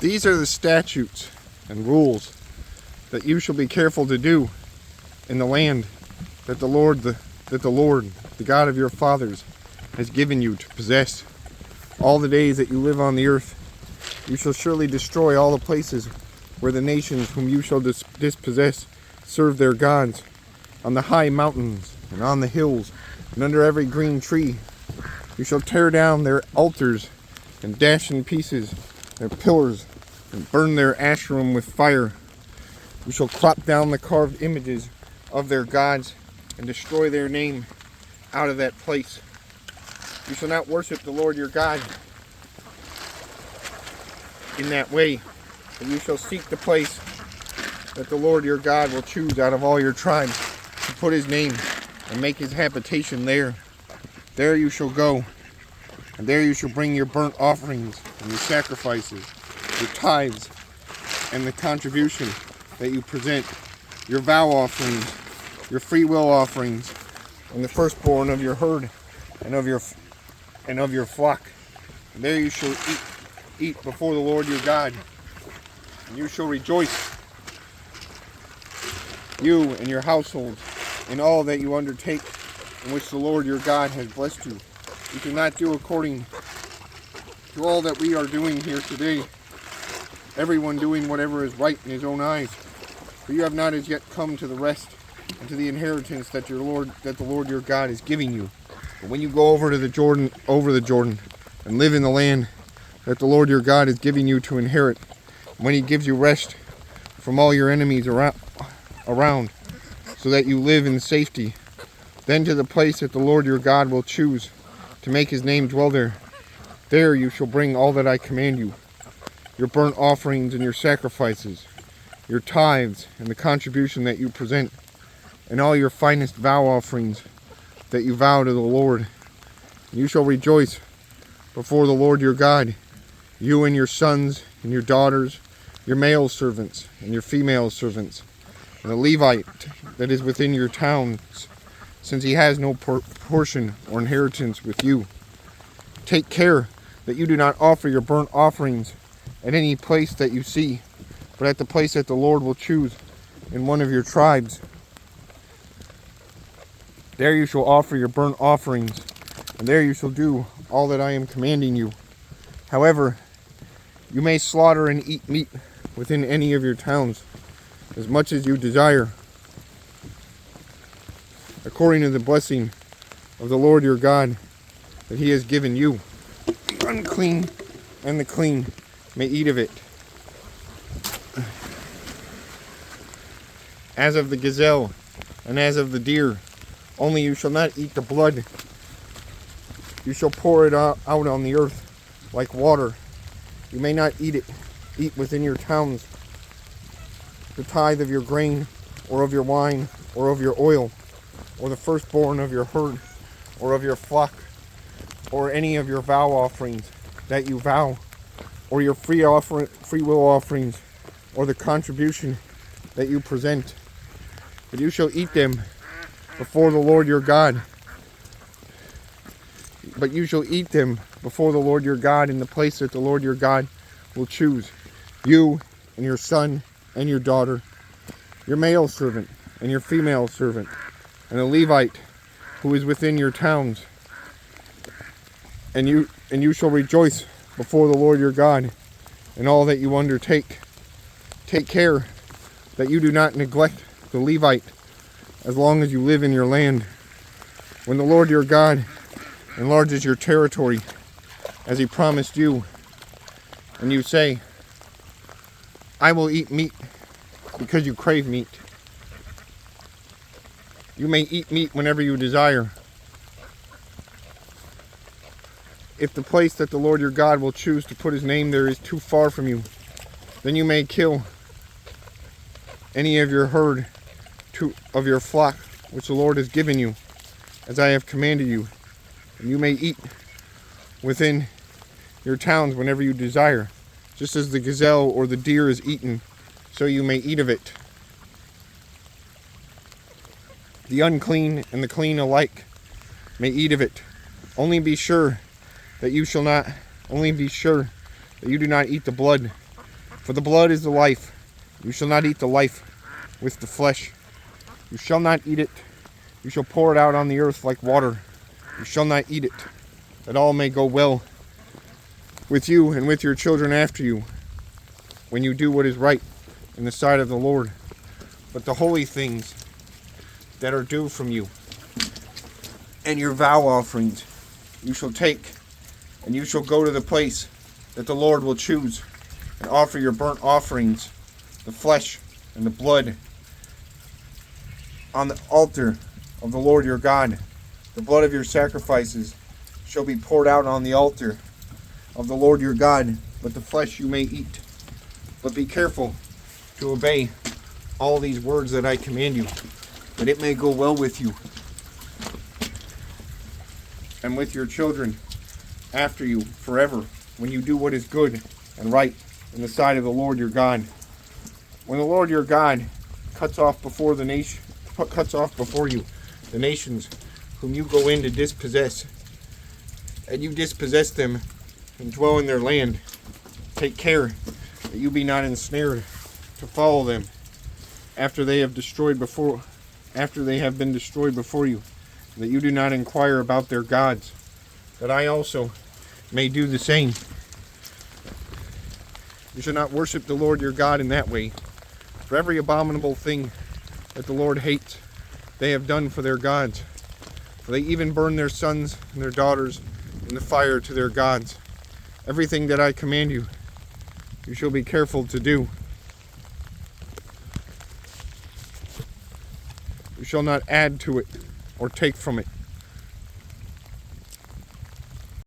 These are the statutes and rules that you shall be careful to do in the land that the Lord, the God of your fathers, has given you to possess. All the days that you live on the earth, you shall surely destroy all the places where the nations whom you shall dispossess serve their gods, on the high mountains and on the hills and under every green tree. You shall tear down their altars and dash in pieces their pillars and burn their Asherim with fire. You shall crop down the carved images of their gods and destroy their name out of that place. You shall not worship the Lord your God in that way, but you shall seek the place that the Lord your God will choose out of all your tribes to put his name and make his habitation there. There you shall go, and there you shall bring your burnt offerings and your sacrifices, your tithes, and the contribution that you present, your vow offerings, your free will offerings, and the firstborn of your herd and of your flock. And there you shall eat before the Lord your God, and you shall rejoice, you and your household, in all that you undertake, in which the Lord your God has blessed you. You cannot do according to all that we are doing here today, everyone doing whatever is right in his own eyes. For you have not as yet come to the rest and to the inheritance that the Lord your God is giving you. But when you go over the Jordan, and live in the land that the Lord your God is giving you to inherit, when he gives you rest from all your enemies around, so that you live in safety, then to the place that the Lord your God will choose to make his name dwell there. There you shall bring all that I command you, your burnt offerings and your sacrifices, your tithes and the contribution that you present, and all your finest vow offerings that you vow to the Lord. And you shall rejoice before the Lord your God, you and your sons and your daughters, your male servants and your female servants, and the Levite that is within your towns, since he has no portion or inheritance with you. Take care that you do not offer your burnt offerings at any place that you see, but at the place that the Lord will choose in one of your tribes. There you shall offer your burnt offerings, and there you shall do all that I am commanding you. However, you may slaughter and eat meat within any of your towns, as much as you desire, according to the blessing of the Lord your God that he has given you. The unclean and the clean may eat of it. As of the gazelle and as of the deer, only you shall not eat the blood. You shall pour it out on the earth like water. You may not eat within your towns the tithe of your grain, or of your wine, or of your oil, or the firstborn of your herd, or of your flock, or any of your vow offerings that you vow, or your free will offerings, or the contribution that you present. But you shall eat them before the Lord your God. But you shall eat them before the Lord your God in the place that the Lord your God will choose. You and your son and your daughter, your male servant and your female servant, and a Levite who is within your towns. And you shall rejoice before the Lord your God in all that you undertake. Take care that you do not neglect the Levite as long as you live in your land. When the Lord your God enlarges your territory as he promised you, and you say, I will eat meat because you crave meat. You may eat meat whenever you desire. If the place that the Lord your God will choose to put his name there is too far from you, then you may kill any of your herd of your flock which the Lord has given you, as I have commanded you. And you may eat within your towns whenever you desire. Just as the gazelle or the deer is eaten, so you may eat of it. The unclean and the clean alike may eat of it. Only be sure that you do not eat the blood For the blood is the life. You shall not eat the life with the flesh. You shall not eat it. You shall pour it out on the earth like water. You shall not eat it, that all may go well with you and with your children after you, when you do what is right in the sight of the Lord. But the holy things that are due from you, and your vow offerings, you shall take, and you shall go to the place that the Lord will choose, and offer your burnt offerings, the flesh and the blood, on the altar of the Lord your God. The blood of your sacrifices shall be poured out on the altar of the Lord your God, but the flesh you may eat. But be careful to obey all these words that I command you, that it may go well with you and with your children after you forever, when you do what is good and right in the sight of the Lord your God. When the Lord your God cuts off before you the nations whom you go in to dispossess, and you dispossess them and dwell in their land, take care that you be not ensnared to follow them after they have been destroyed before you, that you do not inquire about their gods, that I also may do the same. You shall not worship the Lord your God in that way. For every abominable thing that the Lord hates, they have done for their gods. For they even burn their sons and their daughters in the fire to their gods. Everything that I command you, you shall be careful to do. You shall not add to it or take from it.